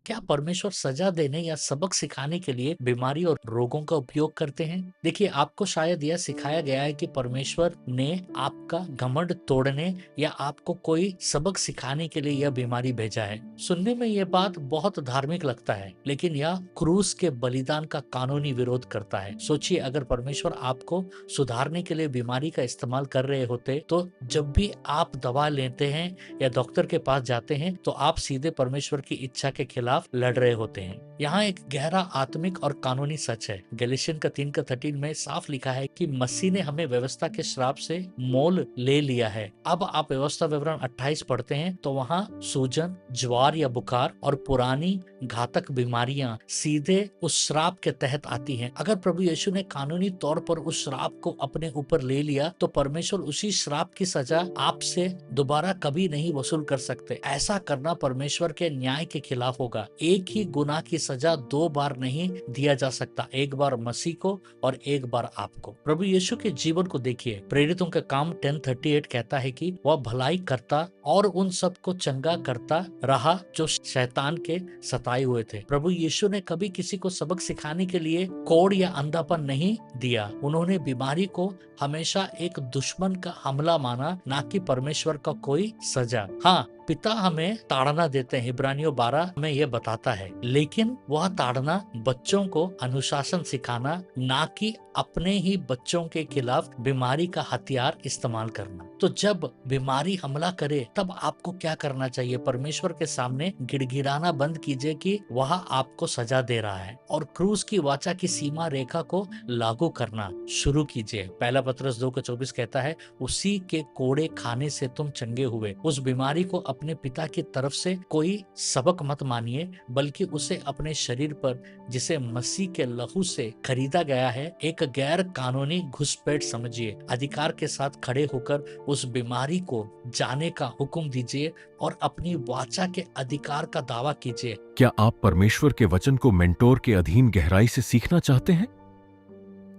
क्या परमेश्वर सजा देने या सबक सिखाने के लिए बीमारी और रोगों का उपयोग करते हैं? देखिए, आपको शायद यह सिखाया गया है कि परमेश्वर ने आपका घमंड तोड़ने या आपको कोई सबक सिखाने के लिए यह बीमारी भेजा है। सुनने में यह बात बहुत धार्मिक लगता है, लेकिन यह क्रूस के बलिदान का कानूनी विरोध करता है। सोचिए, अगर परमेश्वर आपको सुधारने के लिए बीमारी का इस्तेमाल कर रहे होते, तो जब भी आप दवा लेते हैं या डॉक्टर के पास जाते हैं, तो आप सीधे परमेश्वर की इच्छा के खिलाफ लड़ रहे होते हैं। यहाँ एक गहरा आत्मिक और कानूनी सच है। गैलेशियन का 3:13 में साफ लिखा है कि मसीह ने हमें व्यवस्था के श्राप से मोल ले लिया है। अब आप व्यवस्था विवरण 28 पढ़ते हैं तो वहाँ सूजन, ज्वार या बुखार और पुरानी घातक बीमारियां सीधे उस श्राप के तहत आती हैं। अगर प्रभु यीशु ने कानूनी तौर पर उस श्राप को अपने ऊपर ले लिया, तो परमेश्वर उसी श्राप की सजा आपसे दोबारा कभी नहीं वसूल कर सकते। ऐसा करना परमेश्वर के न्याय के खिलाफ होगा। एक ही गुनाह की सजा 2 बार नहीं दिया जा सकता, एक बार मसीह को और एक बार आपको। प्रभु यीशु के जीवन को देखिए। प्रेरितों का काम 10:38 कहता है कि वह भलाई करता और उन सबको चंगा करता रहा जो शैतान के सताए हुए थे। प्रभु यीशु ने कभी किसी को सबक सिखाने के लिए कोड़ या अंधापन नहीं दिया। उन्होंने बीमारी को हमेशा एक दुश्मन का हमला माना, ना कि परमेश्वर का कोई सजा। हाँ, पिता हमें ताड़ना देते हैं, इब्रानियों 12 हमें यह बताता है, लेकिन वह ताड़ना बच्चों को अनुशासन सिखाना, ना कि अपने ही बच्चों के खिलाफ बीमारी का हथियार इस्तेमाल करना। तो जब बीमारी हमला करे, तब आपको क्या करना चाहिए? परमेश्वर के सामने गिड़गिड़ाना बंद कीजिए कि वह आपको सजा दे रहा है, और क्रूस की वाचा की सीमा रेखा को लागू करना शुरू कीजिए। पहला पतरस 2:24 कहता है, उसी के कोड़े खाने से तुम चंगे हुए। उस बीमारी को अपने पिता की तरफ से कोई सबक मत मानिए, बल्कि उसे अपने शरीर पर, जिसे मसीह के लहू से खरीदा गया है, एक गैर कानूनी घुसपैठ समझिए। अधिकार के साथ खड़े होकर उस बीमारी को जाने का हुक्म दीजिए और अपनी वाचा के अधिकार का दावा कीजिए। क्या आप परमेश्वर के वचन को मेंटोर के अधीन गहराई से सीखना चाहते हैं?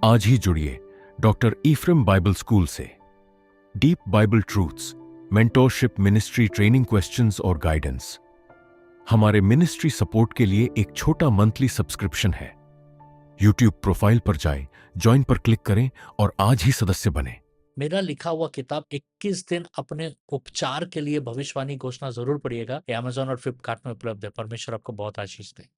आज ही जुड़िए डॉक्टर ईफ्रेम बाइबल स्कूल से। Deep Bible truths, mentorship, ministry training, questions और गाइडेंस। हमारे मिनिस्ट्री सपोर्ट के लिए एक छोटा मंथली सब्सक्रिप्शन है। यूट्यूब प्रोफाइल पर जाएं, ज्वाइन पर क्लिक करें और आज ही सदस्य बने। मेरा लिखा हुआ किताब 21 दिन अपने उपचार के लिए भविष्यवाणी घोषणा जरूर पढ़िएगा। अमेज़न और फ्लिपकार्ट में उपलब्ध है। परमेश्वर आपको बहुत आशीष दे।